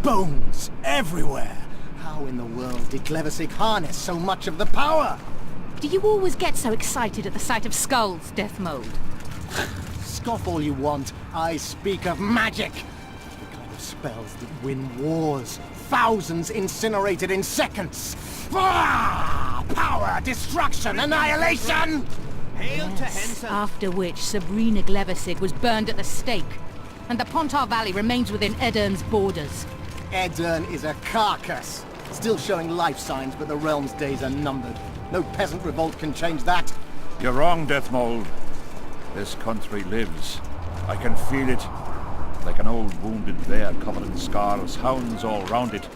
Bones everywhere. How in the world did Glevesig harness so much of the power? Do you always get so excited at the sight of skulls, Death Mode? Scoff all you want. I speak of magic. The kind of spells that win wars. Thousands incinerated in seconds. Power, destruction, annihilation! Hail to Henson! After which Sabrina Glevesig was burned at the stake, and the Pontar Valley remains within Edern's borders. Edern is a carcass. Still showing life signs, but the realm's days are numbered. No peasant revolt can change that. You're wrong, Deathmold. This country lives. I can feel it. Like an old wounded bear covered in scars, hounds all round it,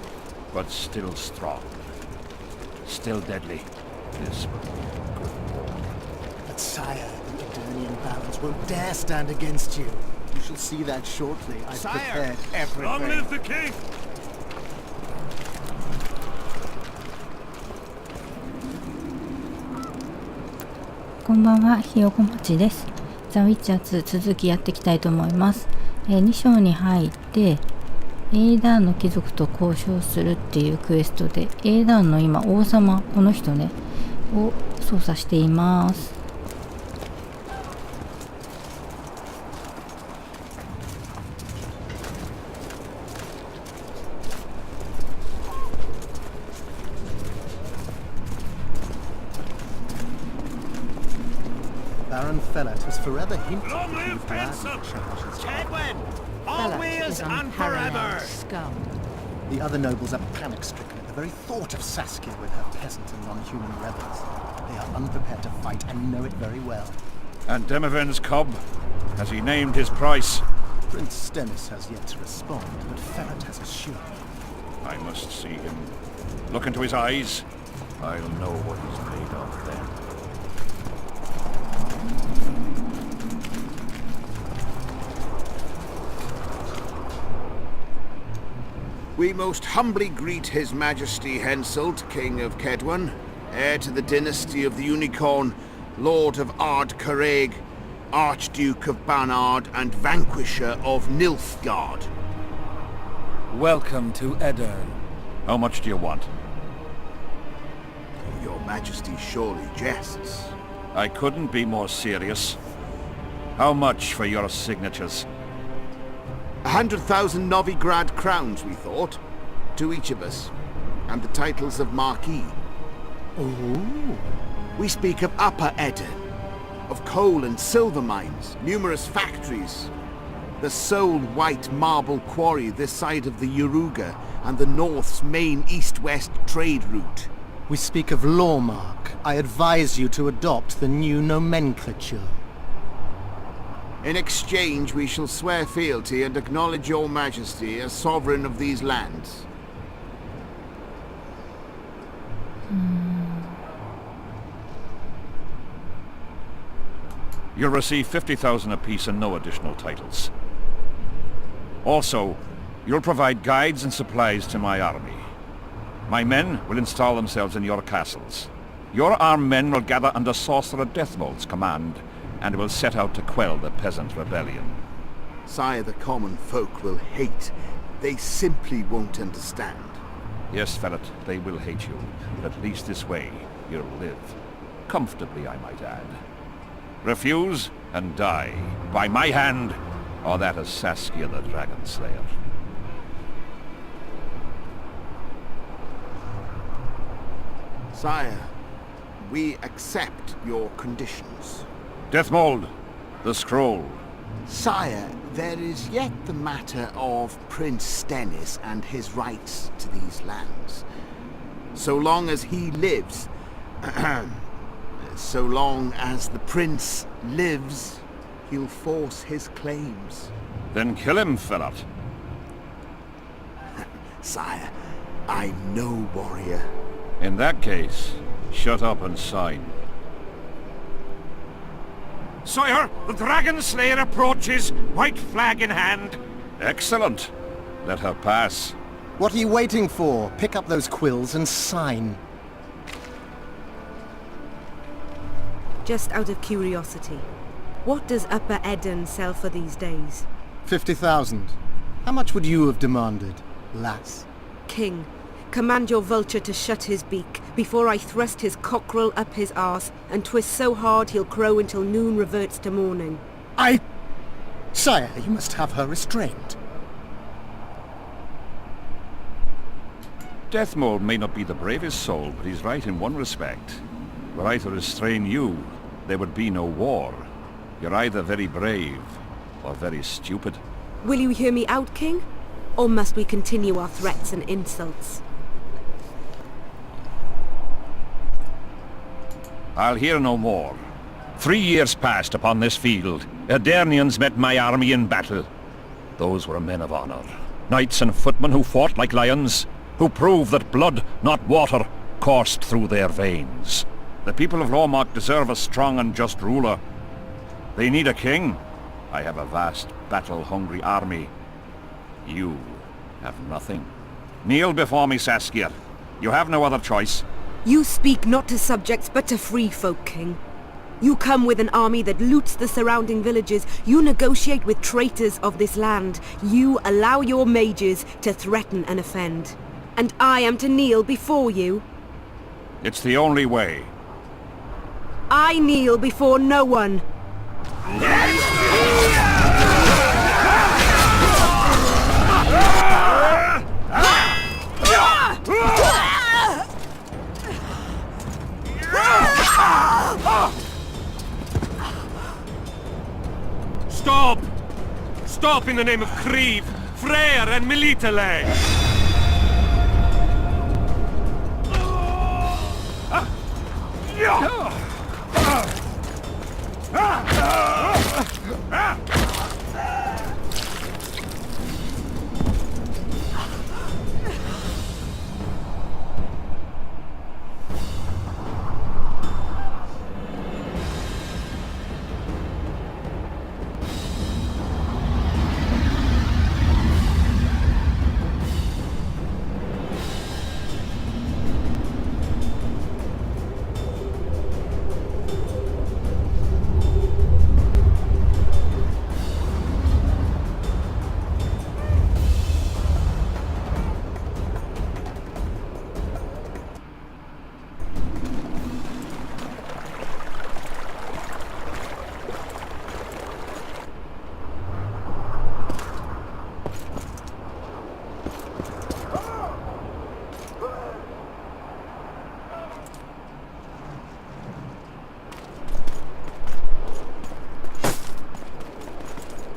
but still strong. Still deadly. This will be a good war. But sire, the Eternian barons won't dare stand against you. You shall see that shortly. I've prepared everything. Long live the king! こんばんは、ひよこもちです。ザ・ウィッチャー2続きやっていきたいと思います。2章に入って、エーダーンの貴族と交渉するっていうクエストで、エーダーンの今、王様、この人ね、を操作しています。Baron Fellet has forever hinted Long that he live would gladly Henson! change his mind. Kedwin! Fellows Always is and forever! unparalleled scum. The other nobles are panic-stricken at the very thought of Saskia with her peasant and non-human rebels. They are unprepared to fight and know it very well. And Demoven's cub? Has he named his price? Prince Stennis has yet to respond, but Fellet has assured me. I must see him. Look into his eyes. I'll know what he's made of then. We most humbly greet His Majesty Henselt, King of Kedwin, heir to the dynasty of the Unicorn, Lord of Ard Carreg, Archduke of Banard, and Vanquisher of Nilfgaard. Welcome to Edern. How much do you want? Your Majesty surely jests. I couldn't be more serious. How much for your signatures? 100,000 Novigrad crowns, we thought, to each of us, and the titles of Marquis. Ooh. We speak of Upper Edern, of coal and silver mines, numerous factories, the sole white marble quarry this side of the Yaruga, and the North's main east-west trade route. We speak of Lawmark. I advise you to adopt the new nomenclature. In exchange, we shall swear fealty and acknowledge your majesty as sovereign of these lands. You'll receive 50,000 apiece and no additional titles. Also, you'll provide guides and supplies to my army. My men will install themselves in your castles. Your armed men will gather under Sorcerer Deathmold's command, and will set out to quell the peasant rebellion. Sire, the common folk will hate. They simply won't understand. Yes, Fellet, they will hate you, but at least this way you'll live. Comfortably, I might add. Refuse and die, by my hand, or that of Saskia the Dragon Slayer. Sire, we accept your conditions. Deathmold, the scroll. Sire, there is yet the matter of Prince Stennis and his rights to these lands. So long as he lives, so long as the prince lives, he'll force his claims. Then kill him, Fellet. Sire, I'm no warrior. In that case, shut up and sign. Sire, the Dragon Slayer approaches, white flag in hand. Excellent. Let her pass. What are you waiting for? Pick up those quills and sign. Just out of curiosity, what does Upper Edern sell for these days? 50,000. How much would you have demanded? lass. King, command your vulture to shut his beak before I thrust his cockerel up his arse and twist so hard he'll crow until noon reverts to morning. Sire, you must have her restrained. Deathmold may not be the bravest soul, but he's right in one respect. Were I to restrain you, there would be no war. You're either very brave, or very stupid. Will you hear me out, King? Or must we continue our threats and insults? I'll hear no more. 3 years passed upon this field. Aedirnians met my army in battle. Those were men of honor. Knights and footmen who fought like lions, who proved that blood, not water, coursed through their veins. The people of Lormark deserve a strong and just ruler. They need a king. I have a vast, battle-hungry army. You have nothing. Kneel before me, Saskia. You have no other choice. You speak not to subjects but to free folk, King. You come with an army that loots the surrounding villages. You negotiate with traitors of this land. You allow your mages to threaten and offend. And I am to kneel before you? It's the only way. I kneel before no one. Stop! Stop in the name of Kriv, Freyr and Militale!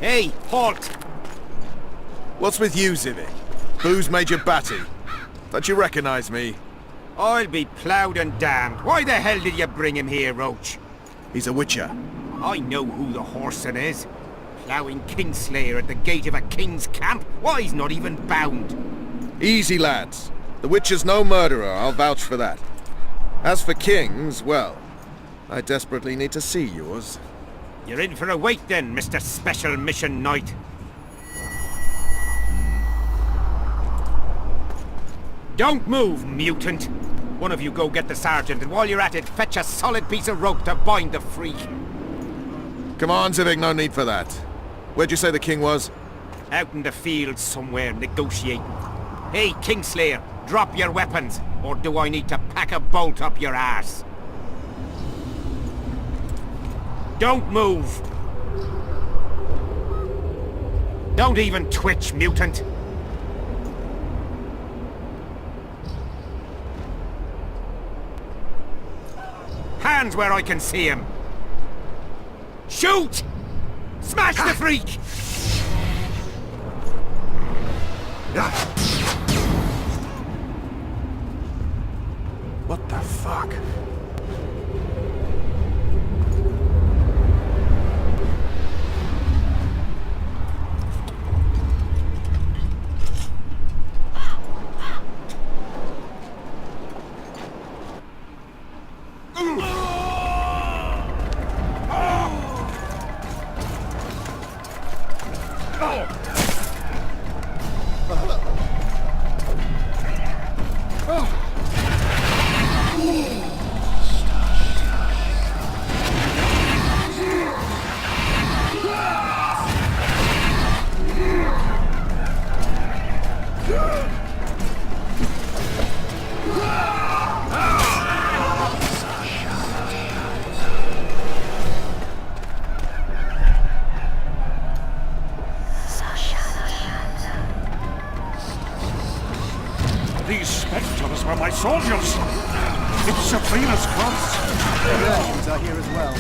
Hey, halt! What's with you, Zivik? Who's Major Batty? Don't you recognize me? I'll be ploughed and damned. Why the hell did you bring him here, Roach? He's a witcher. I know who the whoreson is. Ploughing Kingslayer at the gate of a king's camp? Why, he's not even bound. Easy, lads. The witcher's no murderer, I'll vouch for that. As for kings, well, I desperately need to see yours. You're in for a wait then, Mr. Special Mission Knight. Don't move, mutant! One of you go get the sergeant, and while you're at it, fetch a solid piece of rope to bind the freak. Come on, Zivik, no need for that. Where'd you say the king was? Out in the field somewhere, negotiating. Hey, Kingslayer, drop your weapons, or do I need to pack a bolt up your ass? Don't move! Don't even twitch, mutant! Hands where I can see him! Shoot! Smash the freak! What the fuck? These spectres were my soldiers. It's Sabrina's cause. The Urchins are here as well.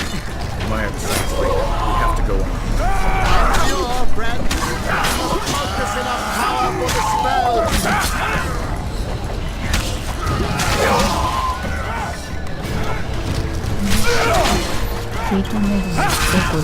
My advice later. We have to go on. Sure, friend. Focus enough power for the spell. 食い止めるんですねこれ。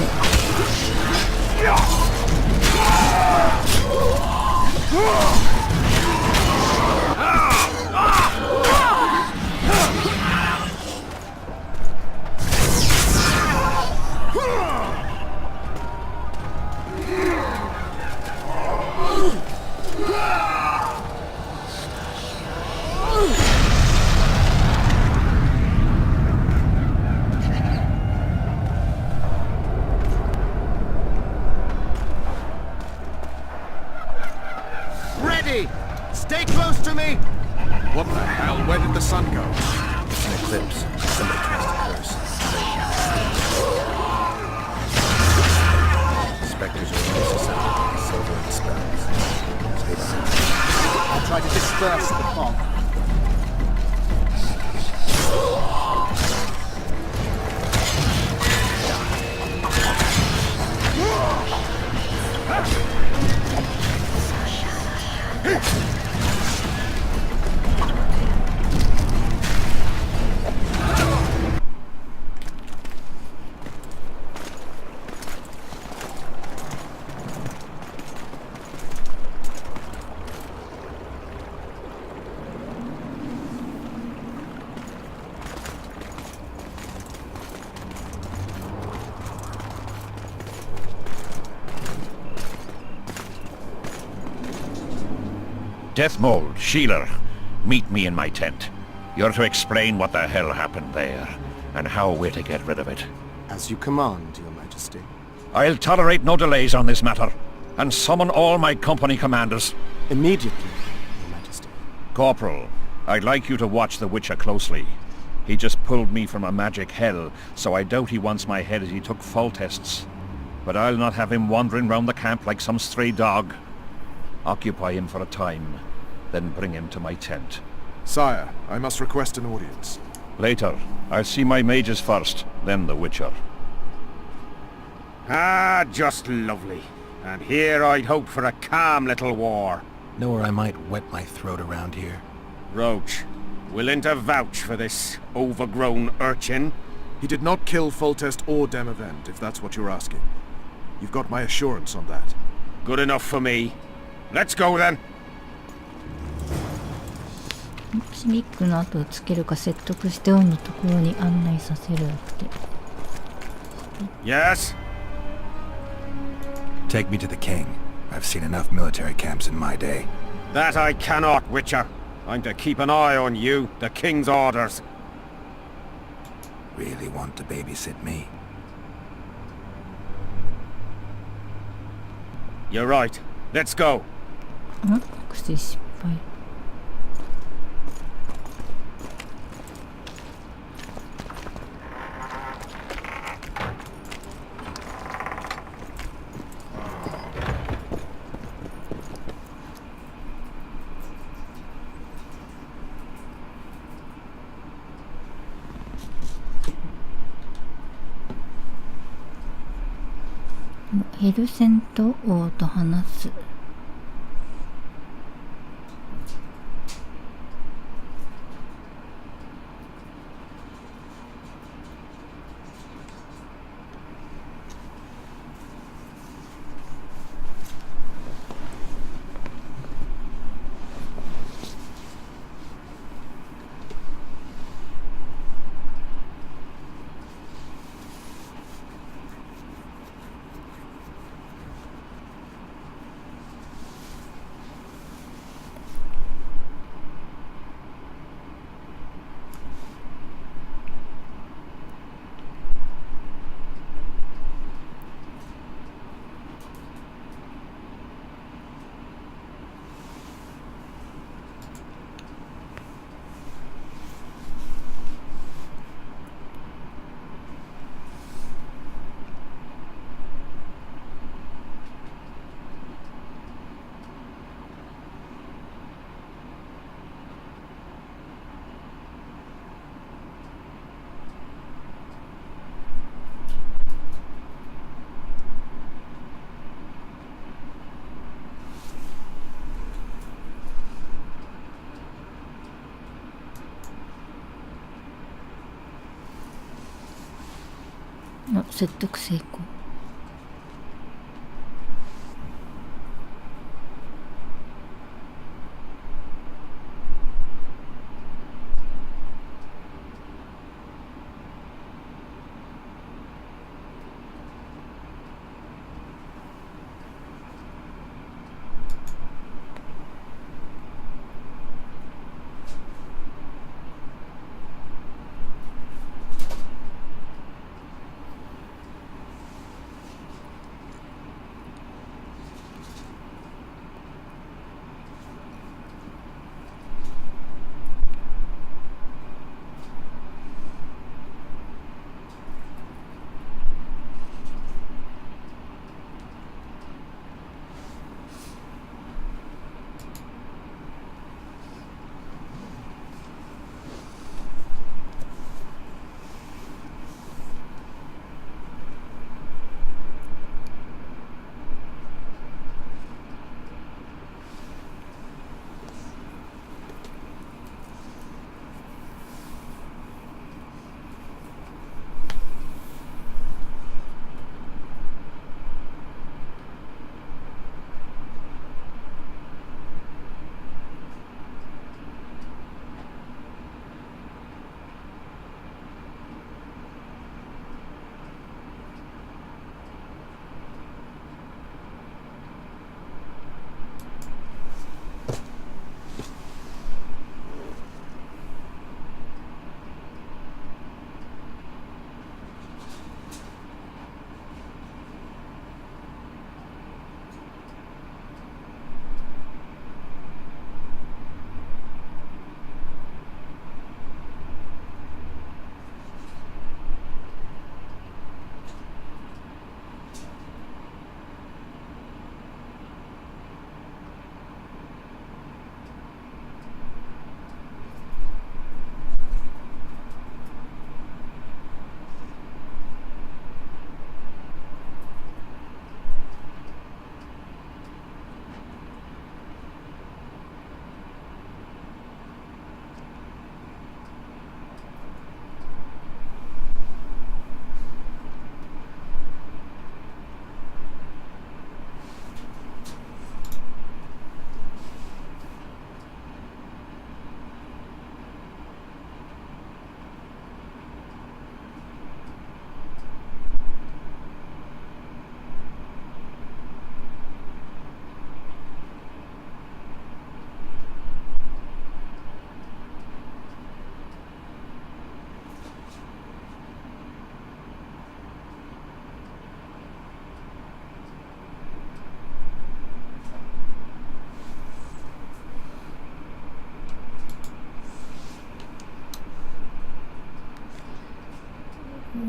Ready! Stay close to me! What the hell? Where did the sun go? It's an eclipse. Somebody cast a curse. Spectres are only susceptible to silver and spells. Stay behind. I'll try to disperse the fog. Deathmold, Sheeler, meet me in my tent. You're to explain what the hell happened there, and how we're to get rid of it. As you command, Your Majesty. I'll tolerate no delays on this matter, and summon all my company commanders. Immediately, Your Majesty. Corporal, I'd like you to watch the Witcher closely. He just pulled me from a magic hell, so I doubt he wants my head as he took fall tests. But I'll not have him wandering round the camp like some stray dog. Occupy him for a time, then bring him to my tent. Sire, I must request an audience. Later. I'll see my mages first, then the Witcher. Ah, just lovely. And here I'd hoped for a calm little war. Know where I might wet my throat around here? Roach, willing to vouch for this overgrown urchin? He did not kill Foltest or Demavend, if that's what you're asking. You've got my assurance on that. Good enough for me. Let's go then. シビックの後をつけるか説得して王のところに案内させるって。Yes? Take me to the king. I've seen enough military camps in my day. That I cannot, Witcher. I'm to keep an eye on you, the king's orders. Really want to babysit me? You're right. Let's go. あ、癖失敗。ヘルセント王と話す。説得成功。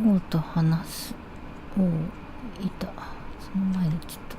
王と話す。王いた。その前にちょっと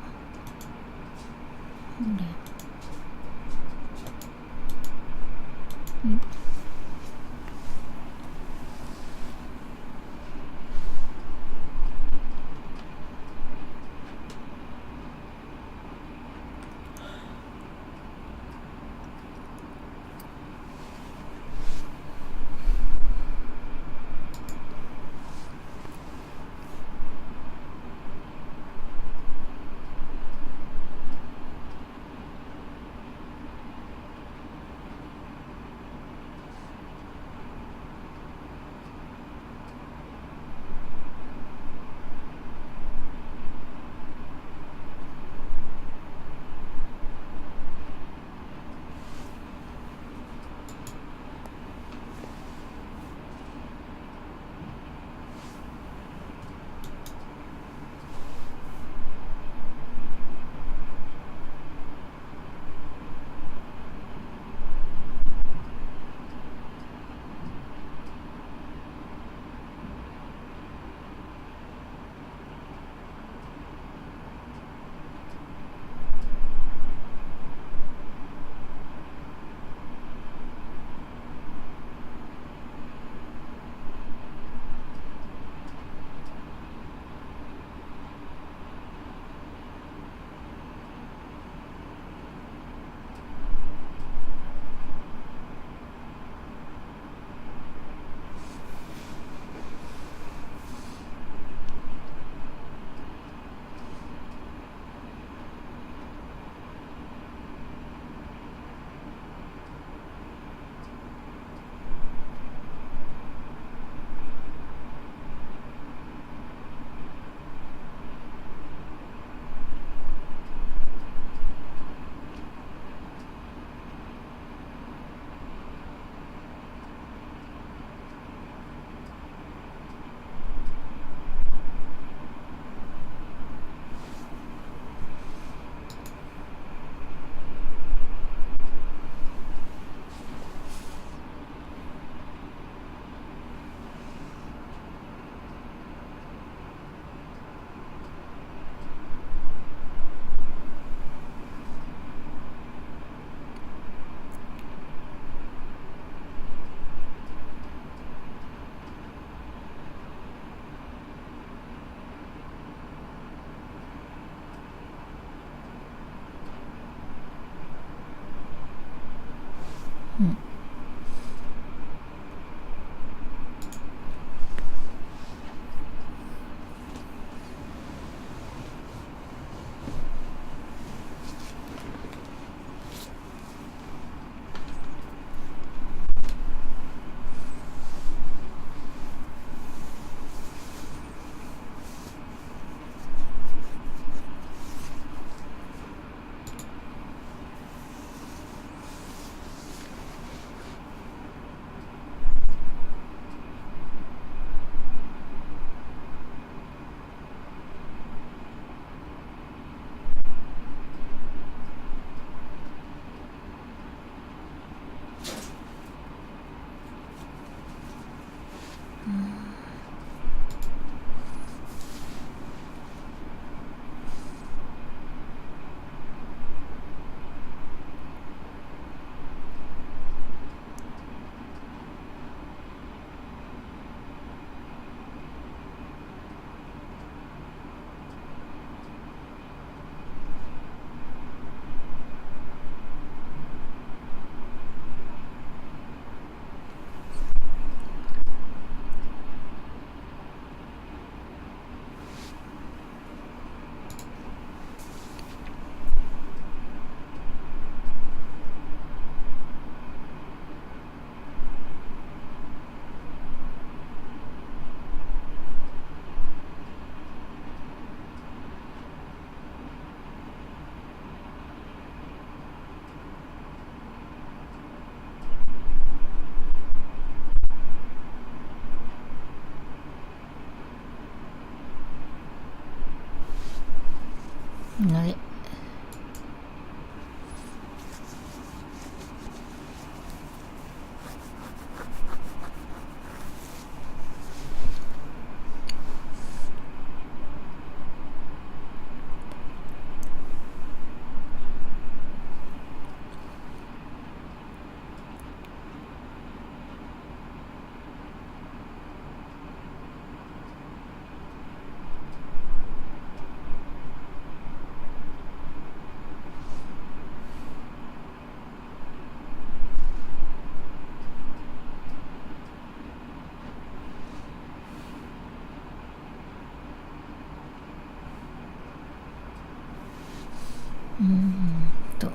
あれと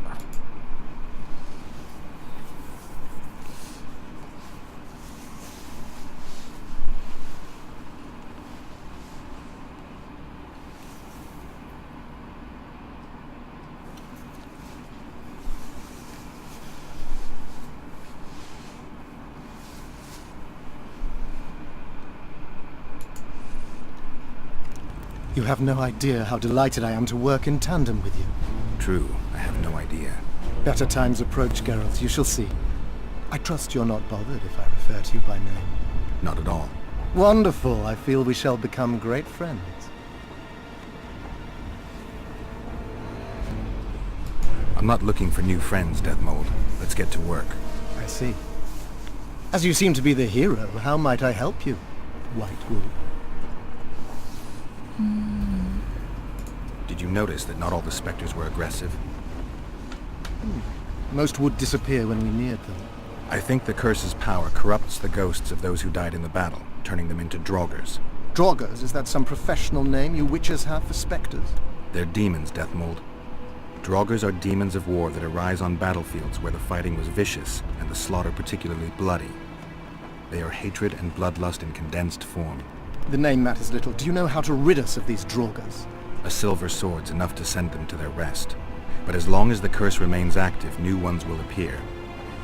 You have no idea how delighted I am to work in tandem with you. True, I have no idea. Better times approach, Geralt, you shall see. I trust you're not bothered if I refer to you by name. Not at all. Wonderful, I feel we shall become great friends. I'm not looking for new friends, Deathmold. Let's get to work. I see. As you seem to be the hero, how might I help you, White Wolf? Did you notice that not all the specters were aggressive? Most would disappear when we neared them. I think the curse's power corrupts the ghosts of those who died in the battle, turning them into Draugrs. Draugrs, is that some professional name you witchers have for specters? They're demons, Deathmold. Draugrs are demons of war that arise on battlefields where the fighting was vicious and the slaughter particularly bloody. They are hatred and bloodlust in condensed form. The name matters little. Do you know how to rid us of these Draugrs? A silver sword's enough to send them to their rest. But as long as the curse remains active, new ones will appear.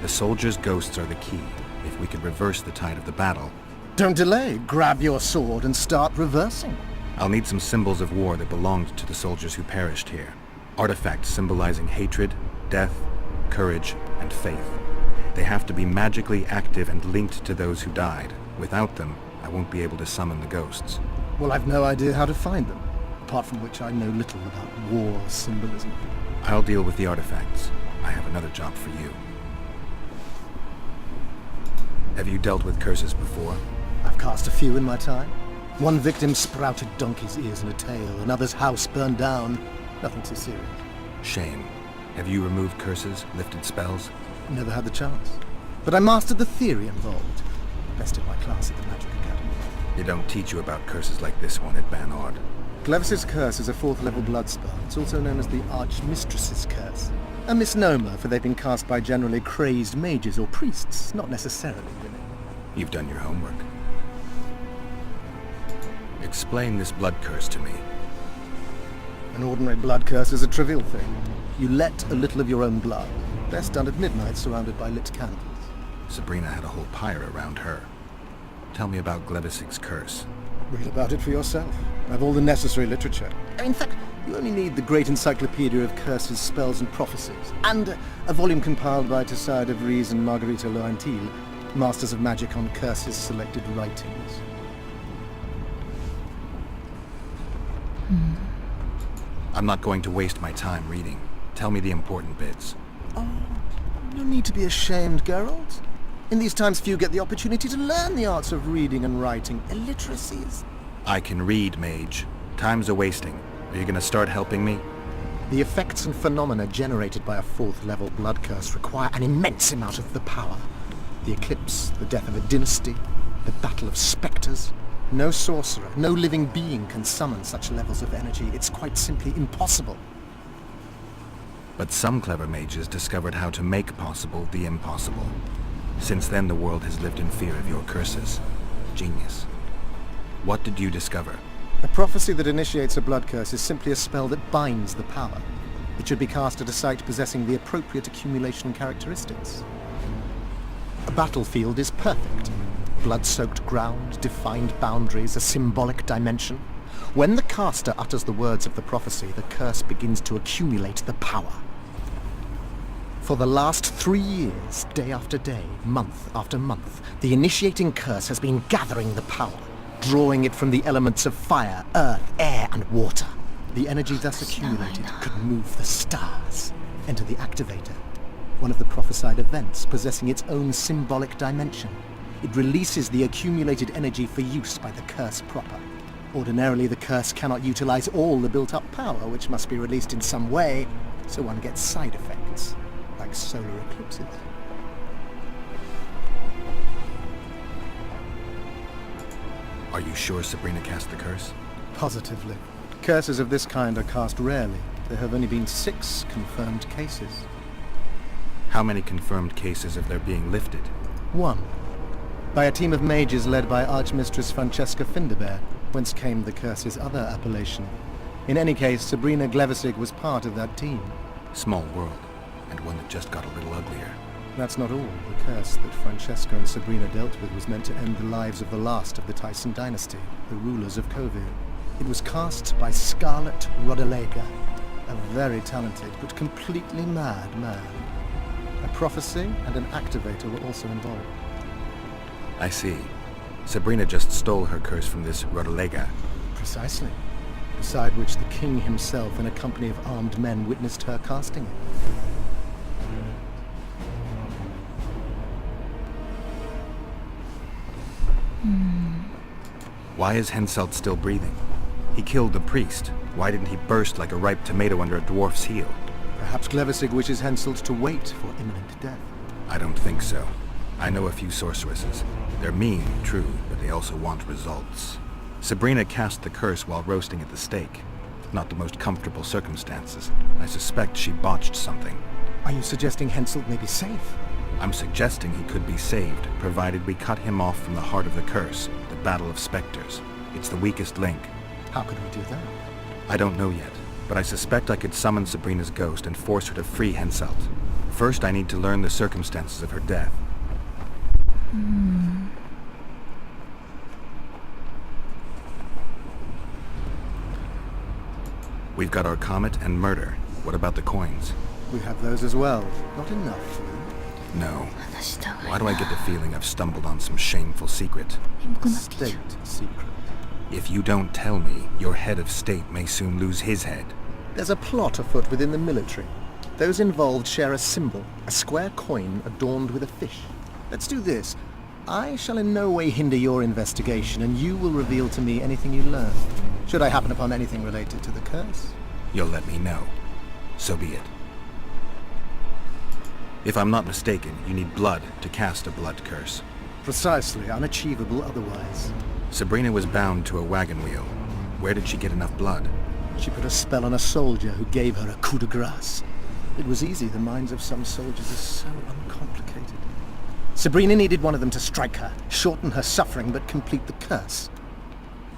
The soldiers' ghosts are the key. If we could reverse the tide of the battle... Don't delay. Grab your sword and start reversing. I'll need some symbols of war that belonged to the soldiers who perished here. Artifacts symbolizing hatred, death, courage, and faith. They have to be magically active and linked to those who died. Without them, I won't be able to summon the ghosts. Well, I've no idea how to find them. Apart from which I know little about war symbolism. I'll deal with the artifacts. I have another job for you. Have you dealt with curses before? I've cast a few in my time. One victim sprouted donkey's ears and a tail, another's house burned down. Nothing too serious. Shame. Have you removed curses, lifted spells? Never had the chance. but I mastered the theory involved. Best in my class at the Magic Academy. They don't teach you about curses like this one at Ban Ord. Glevis's curse is a 4th level blood spell. It's also known as the Archmistress's curse. A misnomer, for they've been cast by generally crazed mages or priests, not necessarily women. You've done your homework. Explain this blood curse to me. An ordinary blood curse is a trivial thing. You let a little of your own blood. Best done at midnight, surrounded by lit candles. Sabrina had a whole pyre around her. Tell me about Glevisig's curse. Read about it for yourself. I have all the necessary literature. In fact, you only need the great encyclopedia of curses, spells, and prophecies, and a volume compiled by Tesside de Vries and Margarita Loantil, Masters of Magic on Curses Selected Writings. I'm not going to waste my time reading. Tell me the important bits. Oh, no need to be ashamed, Geralt. In these times, few get the opportunity to learn the arts of reading and writing. Illiteracy is... I can read, mage. Time's a-wasting. Are you gonna start helping me? The effects and phenomena generated by a 4th level blood curse require an immense amount of the power. The eclipse, the death of a dynasty, the battle of spectres. No sorcerer, no living being can summon such levels of energy. It's quite simply impossible. But some clever mages discovered how to make possible the impossible. Since then, the world has lived in fear of your curses. Genius. What did you discover? A prophecy that initiates a blood curse is simply a spell that binds the power. It should be cast at a site possessing the appropriate accumulation characteristics. A battlefield is perfect. Blood-soaked ground, defined boundaries, a symbolic dimension. When the caster utters the words of the prophecy, the curse begins to accumulate the power. For the last 3 years, day after day, month after month, the initiating curse has been gathering the power, drawing it from the elements of fire, earth, air, and water. The energy thus accumulated could move the stars. Enter the activator, one of the prophesied events possessing its own symbolic dimension. It releases the accumulated energy for use by the curse proper. Ordinarily, the curse cannot utilize all the built-up power, which must be released in some way, so one gets side effects, like solar eclipses. Are you sure Sabrina cast the curse? Positively. Curses of this kind are cast rarely. There have only been 6 confirmed cases. How many confirmed cases of their being lifted? 1. By a team of mages led by Archmistress Francesca Finderbear, whence came the curse's other appellation. In any case, Sabrina Glevisig was part of that team. Small world, and one that just got a little uglier. That's not all. The curse that Francesca and Sabrina dealt with was meant to end the lives of the last of the Tyson dynasty, the rulers of Kovir. It was cast by Scarlet Rodalega, a very talented but completely mad man. A prophecy and an activator were also involved. I see. Sabrina just stole her curse from this Rodalega. Precisely. Beside which the king himself and a company of armed men witnessed her casting it. Why is Henselt still breathing? He killed the priest. Why didn't he burst like a ripe tomato under a dwarf's heel? Perhaps Glevisig wishes Henselt to wait for imminent death. I don't think so. I know a few sorceresses. They're mean, true, but they also want results. Sabrina cast the curse while roasting at the stake. Not the most comfortable circumstances. I suspect she botched something. Are you suggesting Henselt may be safe? I'm suggesting he could be saved, provided we cut him off from the heart of the curse, the Battle of Spectres. It's the weakest link. How could we do that? I don't know yet, but I suspect I could summon Sabrina's ghost and force her to free Henselt. First, I need to learn the circumstances of her death. We've got our comet and murder. What about the coins? We have those as well. Not enough for you. No. Why do I get the feeling I've stumbled on some shameful secret? State secret. If you don't tell me, your head of state may soon lose his head. There's a plot afoot within the military. Those involved share a symbol, a square coin adorned with a fish. Let's do this. I shall in no way hinder your investigation, and you will reveal to me anything you learn. Should I happen upon anything related to the curse? You'll let me know. So be it. If I'm not mistaken, you need blood to cast a blood curse. Precisely, unachievable otherwise. Sabrina was bound to a wagon wheel. Where did she get enough blood? She put a spell on a soldier who gave her a coup de grace. It was easy, the minds of some soldiers are so uncomplicated. Sabrina needed one of them to strike her, shorten her suffering, but complete the curse.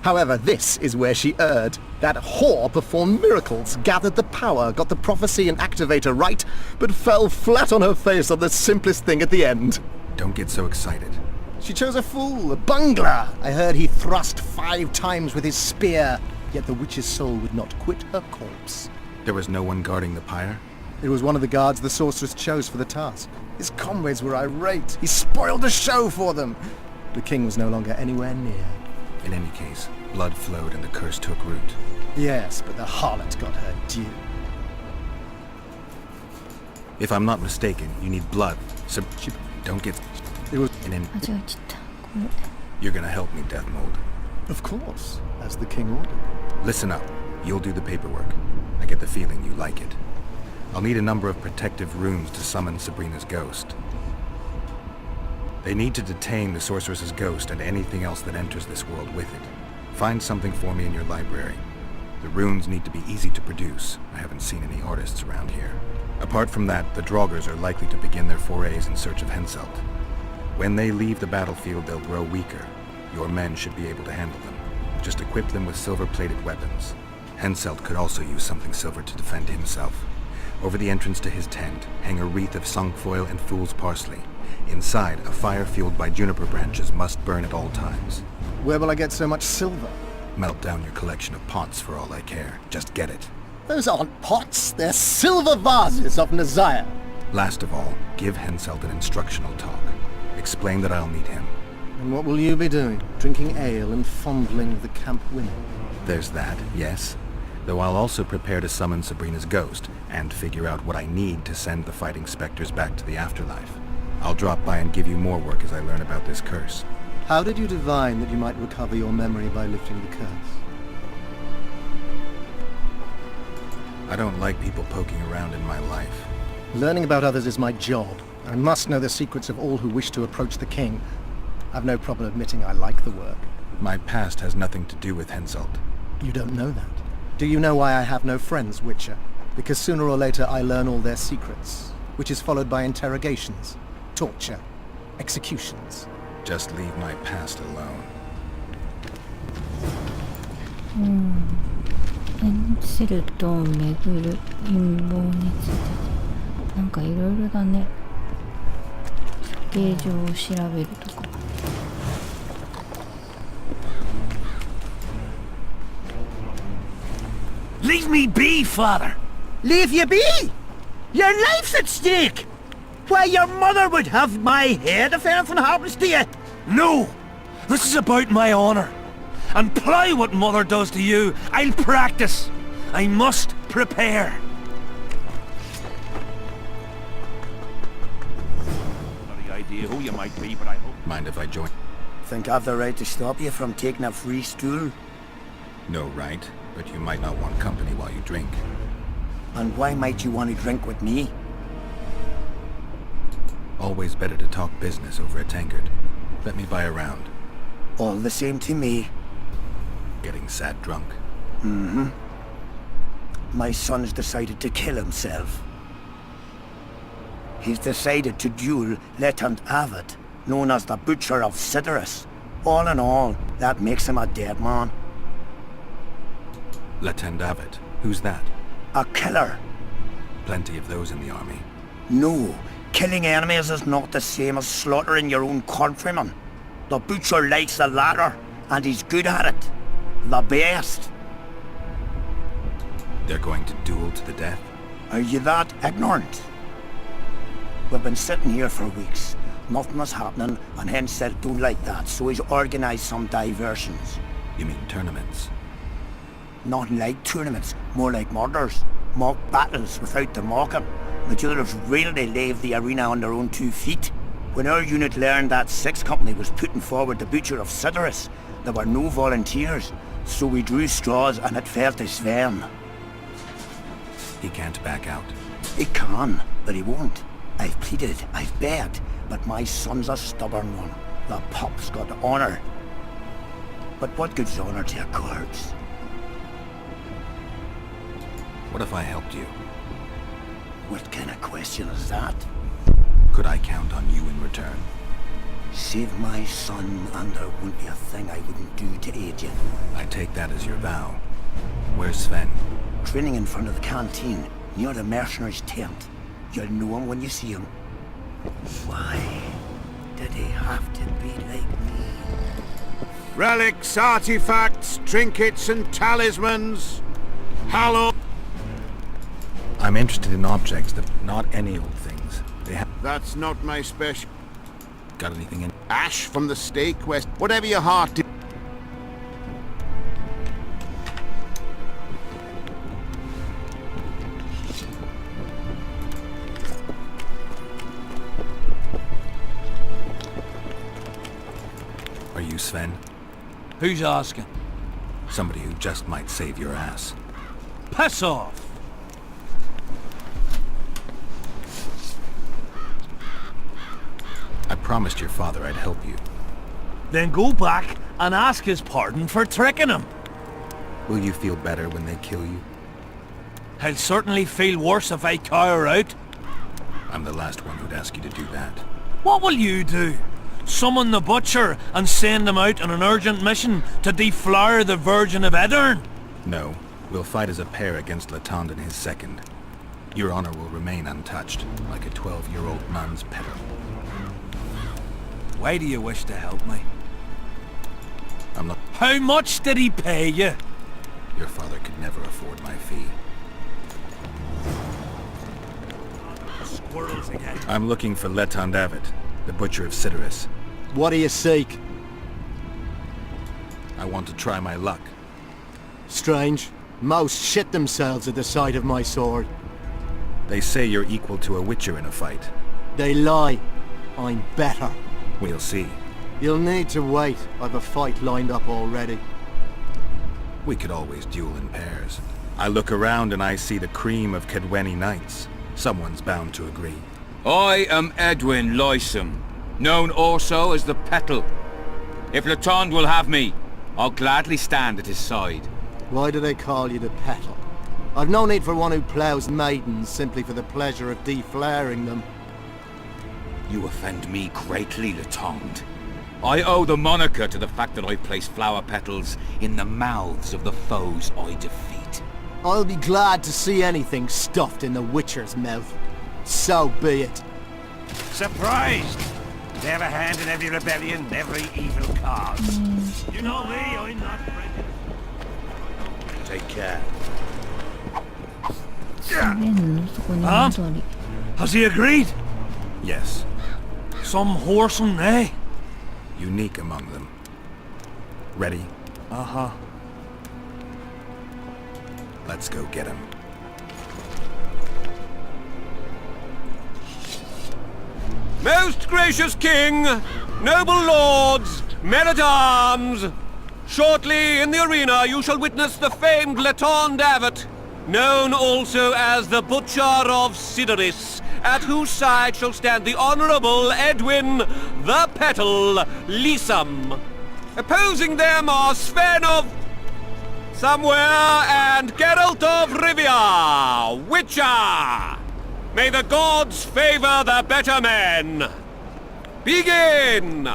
However, this is where she erred. That whore performed miracles, gathered the power, got the prophecy and activator right, but fell flat on her face on the simplest thing at the end. Don't get so excited. She chose a fool, a bungler. I heard he thrust 5 times with his spear, yet the witch's soul would not quit her corpse. There was no one guarding the pyre? It was one of the guards the sorceress chose for the task. His comrades were irate. He spoiled the show for them. The king was no longer anywhere near. In any case, blood flowed and the curse took root. Yes, but the harlot got her due. If I'm not mistaken, you need blood. So don't get... It was... 間違えちゃったこれ You're gonna help me, Death Mold. Of course, as the king ordered. Listen up. You'll do the paperwork. I get the feeling you like it. I'll need a number of protective runes to summon Sabrina's ghost. They need to detain the sorceress's ghost and anything else that enters this world with it. Find something for me in your library. The runes need to be easy to produce. I haven't seen any artists around here. Apart from that, the Draugrs are likely to begin their forays in search of Henselt. When they leave the battlefield, they'll grow weaker. Your men should be able to handle them. Just equip them with silver-plated weapons. Henselt could also use something silver to defend himself. Over the entrance to his tent, hang a wreath of cinquefoil and fool's parsley. Inside, a fire fueled by juniper branches must burn at all times. Where will I get so much silver? Melt down your collection of pots for all I care. Just get it. Those aren't pots, they're silver vases of Nazaya. Last of all, give Henselt an instructional talk. Explain that I'll meet him. And what will you be doing? Drinking ale and fondling the camp women? There's that, yes. Though I'll also prepare to summon Sabrina's ghost, and figure out what I need to send the fighting specters back to the afterlife. I'll drop by and give you more work as I learn about this curse. How did you divine that you might recover your memory by lifting the curse? I don't like people poking around in my life. Learning about others is my job. I must know the secrets of all who wish to approach the king. I've no problem admitting I like the work. My past has nothing to do with Henselt. You don't know that. Do you know why I have no friends, Witcher? Because sooner or later I learn all their secrets, which is followed by interrogations, torture, executions. Just leave my past alone. エンセルトを巡る陰謀についてなんかいろいろだね処刑場を調べるとか Leave me be, father! Leave you be? Your life's at stake! Why, your mother would have my head if anything happens to you! No! This is about my honor. And plough what mother does to you, I'll practice. I must prepare. Not the idea who you might be, but I hope... Mind if I join? Think I've the right to stop you from taking a free stool? No right, but you might not want company while you drink. And why might you want to drink with me? Always better to talk business over a tankard. Let me buy a round. All the same to me. Getting sad drunk. Mm-hmm. My son's decided to kill himself. He's decided to duel Lieutenant Avid, known as the Butcher of Cidaris. All in all, that makes him a dead man. Lieutenant Avid? Who's that? A killer. Plenty of those in the army. No, killing enemies is not the same as slaughtering your own countrymen. The Butcher likes the latter, and he's good at it. The best. They're going to duel to the death? Are you that ignorant? We've been sitting here for weeks. Nothing is happening, and Henselt don't like that, so he's organised some diversions. You mean tournaments? Nothing like tournaments, more like murders. Mock battles without the mocking. The killers really leave the arena on their own 2 feet. When our unit learned that 6th Company was putting forward the Butcher of Cidaris, there were no volunteers, so we drew straws and it fell to Sven. He can't back out. He can, but he won't. I've pleaded, I've begged, but my son's a stubborn one. The pup's got honor. But what good's honor to a corpse? What if I helped you? What kind of question is that? Could I count on you in return? Save my son, and there wouldn't be a thing I wouldn't do to aid you. I take that as your vow. Where's Sven? Training in front of the canteen, near the mercenary's tent. You'll know him when you see him. Why did he have to be like me? Relics, artifacts, trinkets and talismans. Hallow. I'm interested in objects, not any old things. They have... That's not my special. Got anything in... Ash from the stake, west. Whatever your heart de- Are you Sven? Who's asking? Somebody who just might save your ass. Piss off! I promised your father I'd help you. Then go back and ask his pardon for tricking him. Will you feel better when they kill you? He'll certainly feel worse if I cower out. I'm the last one who'd ask you to do that. What will you do? Summon the butcher and send him out on an urgent mission to deflower the Virgin of Edern? No. We'll fight as a pair against Latond and his second. Your honor will remain untouched, like a 12-year-old nun's petal. Why do you wish to help me? I'm not... How much did he pay you? Your father could never afford my fee. Squirrels again. I'm looking for Letond Avet, the Butcher of Cidaris. What do you seek? I want to try my luck. Strange. Most shit themselves at the sight of my sword. They say you're equal to a Witcher in a fight. They lie. I'm better. We'll see. You'll need to wait. I've a fight lined up already. We could always duel in pairs. I look around and I see the cream of Kedweni knights. Someone's bound to agree. I am Edwin Lysam, known also as the Petal. If Latond will have me, I'll gladly stand at his side. Why do they call you the Petal? I've no need for one who ploughs maidens simply for the pleasure of deflaring them. You offend me greatly, Latond. I owe the moniker to the fact that I place flower petals in the mouths of the foes I defeat. I'll be glad to see anything stuffed in the Witcher's mouth. So be it. Surprised! They have a hand in every rebellion, every evil cause. You know me, I'm not prejudiced. Take care. Has he agreed? Yes. Some whoreson, eh? Unique among them. Ready? Uh-huh. Let's go get him. Most gracious king, noble lords, men-at-arms, shortly in the arena you shall witness the famed Letond Avet, known also as the Butcher of Cidaris, at whose side shall stand the Honourable Edwin the Petal Lysam. Opposing them are Sven of Somewhere and Geralt of Rivia, Witcher. May the gods favor the better men. Begin!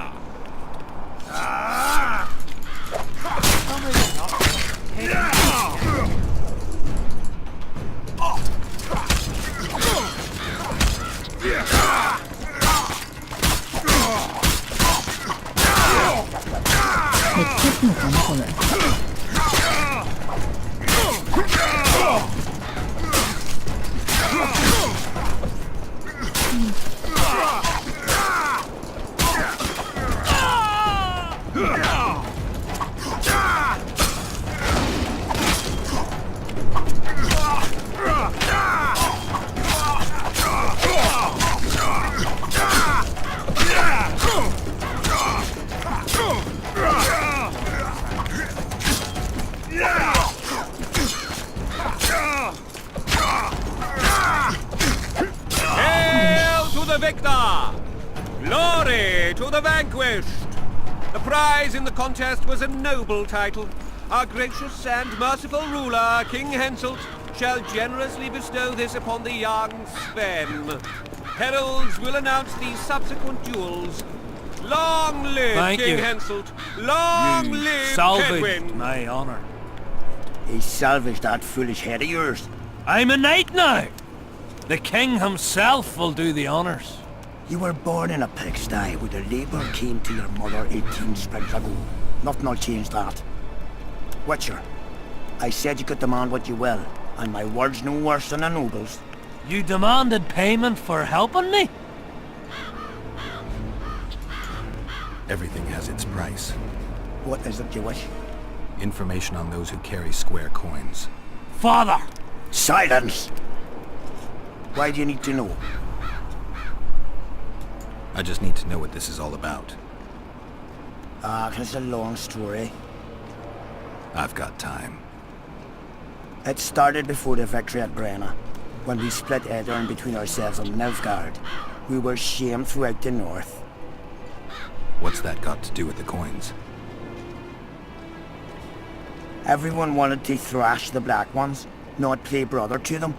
To the vanquished! The prize in the contest was a noble title. Our gracious and merciful ruler, King Henselt, shall generously bestow this upon the young Sven. Heralds will announce the subsequent duels. Long live Thank King you. Henselt! Long You live salvaged Kedwin! my honor. He salvaged that foolish head of yours. I'm a knight now. The king himself will do the honors. You were born in a pigsty where the labour came to your mother 18 springs ago. Nothing will change that. Witcher, I said you could demand what you will, and my word's no worse than a noble's. You demanded payment for helping me? Everything has its price. What is it you wish? Information on those who carry square coins. Father! Silence! Why do you need to know? I just need to know what this is all about. It's a long story. I've got time. It started before the victory at Brenna, when we split Edirn between ourselves and Nilfgaard. We were shamed throughout the north. What's that got to do with the coins? Everyone wanted to thrash the Black Ones, not play brother to them.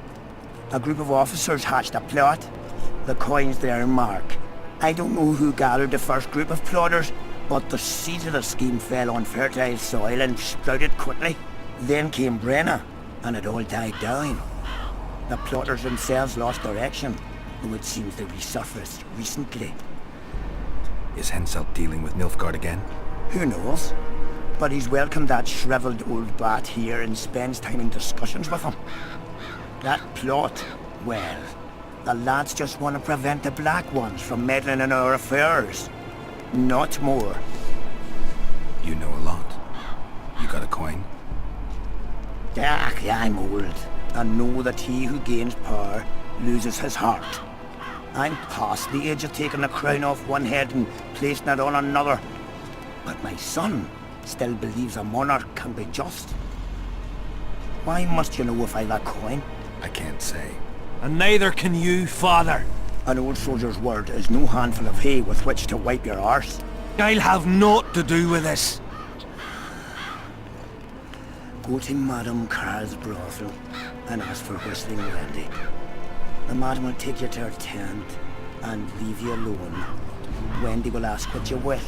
A group of officers hatched a plot. The coins there mark. I don't know who gathered the first group of plotters, but the seeds of the scheme fell on fertile soil and sprouted quickly. Then came Brenna, and it all died down. The plotters themselves lost direction, though it seems they resurfaced recently. Is Henselt dealing with Nilfgaard again? Who knows? But he's welcomed that shriveled old bat here and spends time in discussions with him. That plot, well, the lads just want to prevent the Black Ones from meddling in our affairs. Not more. You know a lot. You got a coin? Yeah, I'm old, and know that he who gains power loses his heart. I'm past the age of taking the crown off one head and placing it on another. But my son still believes a monarch can be just. Why must you know if I've a coin? I can't say. And neither can you, father. An old soldier's word is no handful of hay with which to wipe your arse. I'll have naught to do with this. Go to Madame Carl's brothel and ask for Whistling Wendy. The madam will take you to her tent and leave you alone. Wendy will ask what you wish.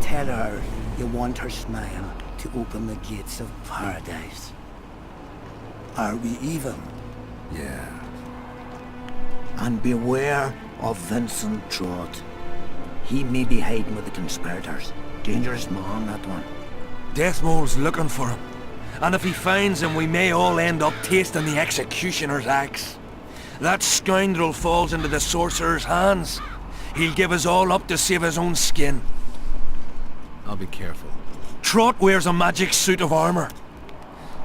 Tell her you want her smile to open the gates of paradise. Are we even? Yeah. And beware of Vincent Trott. He may be hiding with the conspirators. Dangerous man, that one. Deathmole's looking for him. And if he finds him, we may all end up tasting the executioner's axe. That scoundrel falls into the sorcerer's hands. He'll give us all up to save his own skin. I'll be careful. Trott wears a magic suit of armor.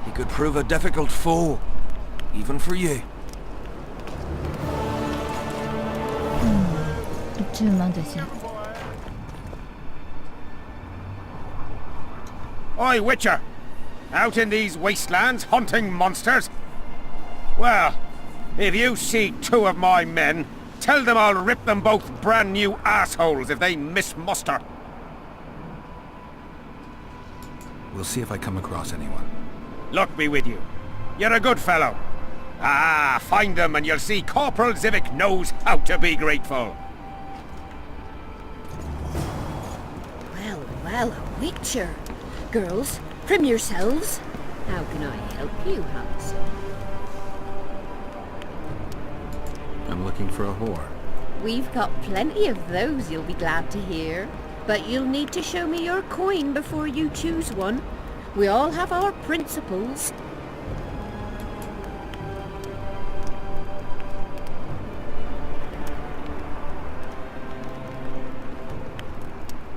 He could prove a difficult foe, even for you. 途中までし Oi, Witcher! Out in these wastelands hunting monsters? Well, if you see two of my men, tell them I'll rip them both brand new assholes if they miss muster. We'll see if I come across anyone. Luck be with you. You're a good fellow. Ah, find them and you'll see Corporal Zivik knows how to be grateful. Well, a Witcher. Girls, trim yourselves. How can I help you, Hans? I'm looking for a whore. We've got plenty of those, you'll be glad to hear. But you'll need to show me your coin before you choose one. We all have our principles.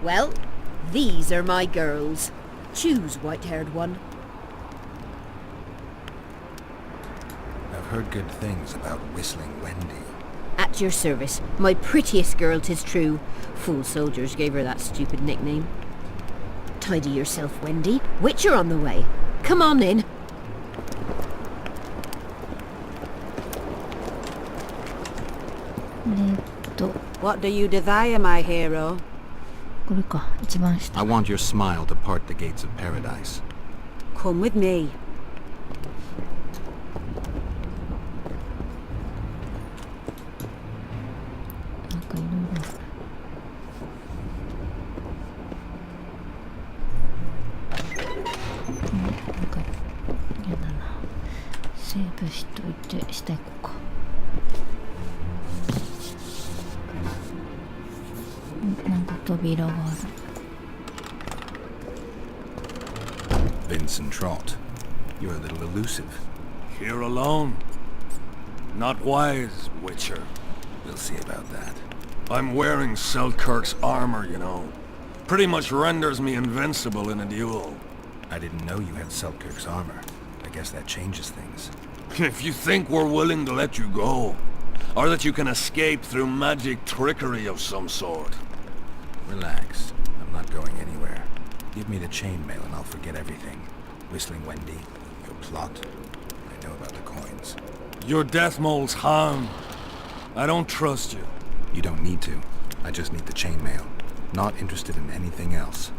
Well, these are my girls. Choose, white-haired one. I've heard good things about Whistling Wendy. At your service. My prettiest girl, 'tis true. Fool soldiers gave her that stupid nickname. Tidy yourself, Wendy. Witcher on the way. Come on in. What do you desire, my hero? これか、一番下。 I want your smile to part the gates of paradise. Come with me. なんかいろいろある。なんか嫌だな。セーブしといて下行こうか。なんか扉がある。 Vincent Trott, you're a little elusive. Here alone. Not wise, Witcher. We'll see about that. I'm wearing Selkirk's armor, you know. Pretty much renders me invincible in a duel. I didn't know you had Selkirk's armor. I guess that changes things. If you think we're willing to let you go, or that you can escape through magic trickery of some sort. Relax. I'm not going anywhere. Give me the chainmail and I'll forget everything. Whistling Wendy, your plot. I know about the coins. Your death mole's harm. I don't trust you. You don't need to. I just need the chainmail. Not interested in anything else.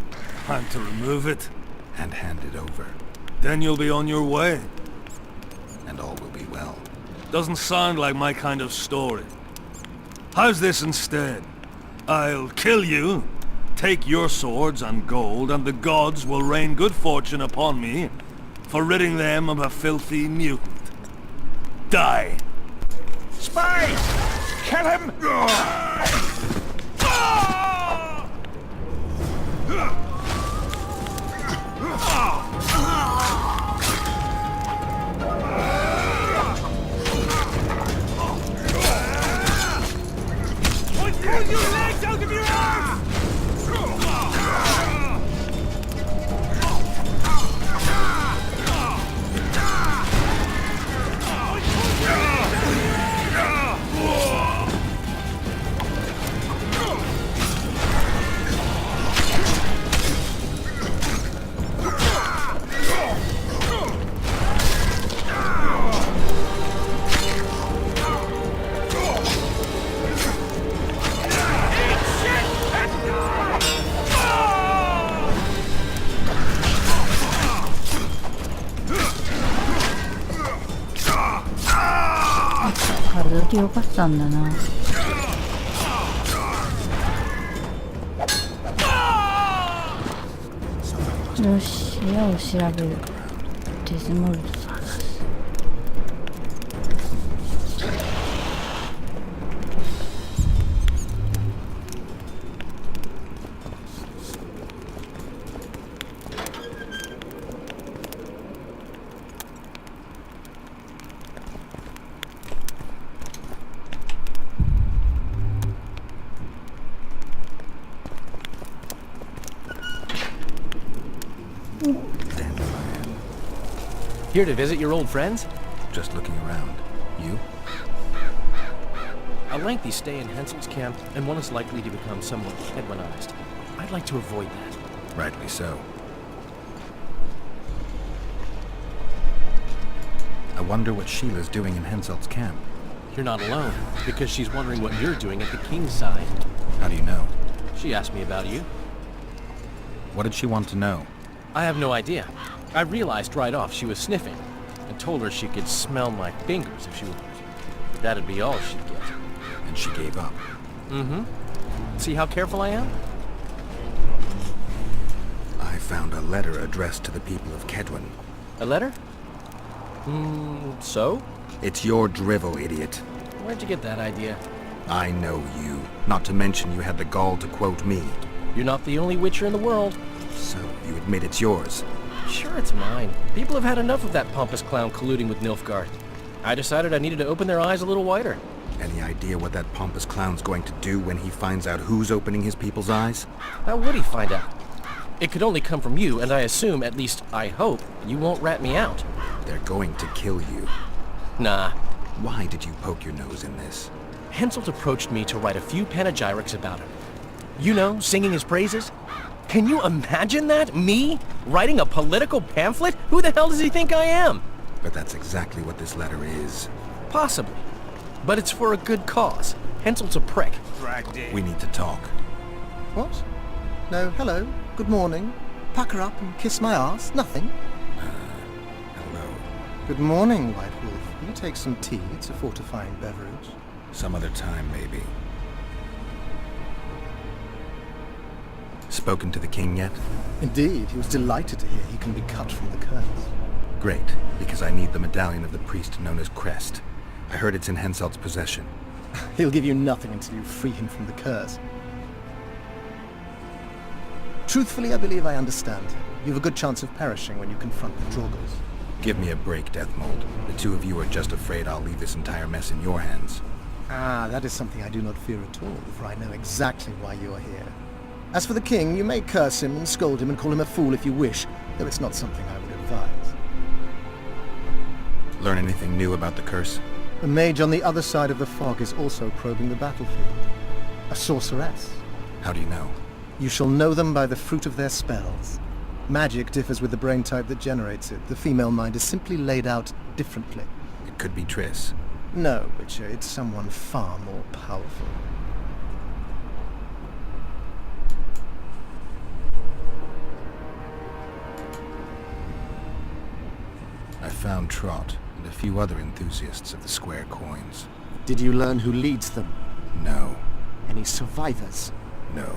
Time to remove it. And hand it over. Then you'll be on your way. And all will be well. Doesn't sound like my kind of story. How's this instead? I'll kill you, take your swords and gold, and the gods will rain good fortune upon me for ridding them of a filthy mutant. Die! Spies! Kill him! Pull your legs out of your arms!体よかったんだな。よし、部屋を調べる。デズモルド探す。Here to visit your old friends? Just looking around. You? A lengthy stay in Hensel's camp, and one is likely to become somewhat Kedwanized. I'd like to avoid that. Rightly so. I wonder what Sheila's doing in Henselt's camp. You're not alone, because she's wondering what you're doing at the king's side. How do you know? She asked me about you. What did she want to know? I have no idea. I realized right off she was sniffing, and told her she could smell my fingers if she would. That'd be all she'd get. And she gave up. Mm-hmm. See how careful I am? I found a letter addressed to the people of Kedwan. A letter? So? It's your drivel, idiot. Where'd you get that idea? I know you. Not to mention you had the gall to quote me. You're not the only Witcher in the world. So, you admit it's yours? Sure, it's mine. People have had enough of that pompous clown colluding with Nilfgaard. I decided I needed to open their eyes a little wider. Any idea what that pompous clown's going to do when he finds out who's opening his people's eyes? How would he find out? It could only come from you, and I assume, at least I hope, you won't rat me out. They're going to kill you. Nah. Why did you poke your nose in this? Henselt approached me to write a few panegyrics about him. You know, singing his praises. Can you imagine that? Me? Writing a political pamphlet? Who the hell does he think I am? But that's exactly what this letter is. Possibly. But it's for a good cause. Henselt's a prick. We need to talk. What? No, hello, good morning. Pack her up and kiss my ass. Nothing. Hello. Good morning, White Wolf. Will you take some tea? It's a fortifying beverage. Some other time, maybe. Spoken to the king yet? Indeed, he was delighted to hear he can be cut from the curse. Great, because I need the medallion of the priest known as Crest. I heard it's in Henselt's possession. He'll give you nothing until you free him from the curse. Truthfully, I believe I understand him. You have a good chance of perishing when you confront the Droggers. Give me a break, Deathmold. The two of you are just afraid I'll leave this entire mess in your hands. Ah, that is something I do not fear at all, for I know exactly why you are here. As for the king, you may curse him and scold him and call him a fool if you wish, though it's not something I would advise. Learn anything new about the curse? The mage on the other side of the fog is also probing the battlefield. A sorceress. How do you know? You shall know them by the fruit of their spells. Magic differs with the brain type that generates it. The female mind is simply laid out differently. It could be Triss. No, Witcher, it's someone far more powerful. I found Trot and a few other enthusiasts of the square coins. Did you learn who leads them? No. Any survivors? No.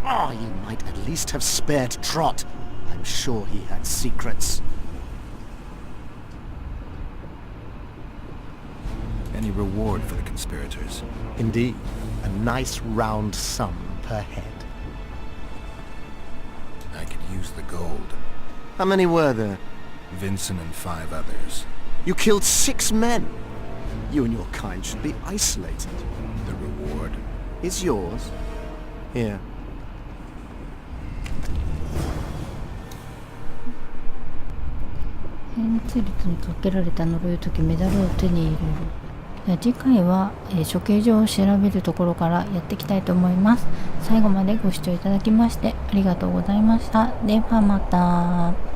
Oh, you might at least have spared Trot. I'm sure he had secrets. Any reward for the conspirators? Indeed. A nice round sum per head. I could use the gold. How many were there? Vincent and 5 others. You killed 6 men. You and your kind should be isolated. The reward is yours. Here.変圧率にかけられた呪いを解きメダルを手に入れる。じゃあ次回は、処刑場を調べるところからやっていきたいと思います。最後までご視聴いただきましてありがとうございました。ではまた。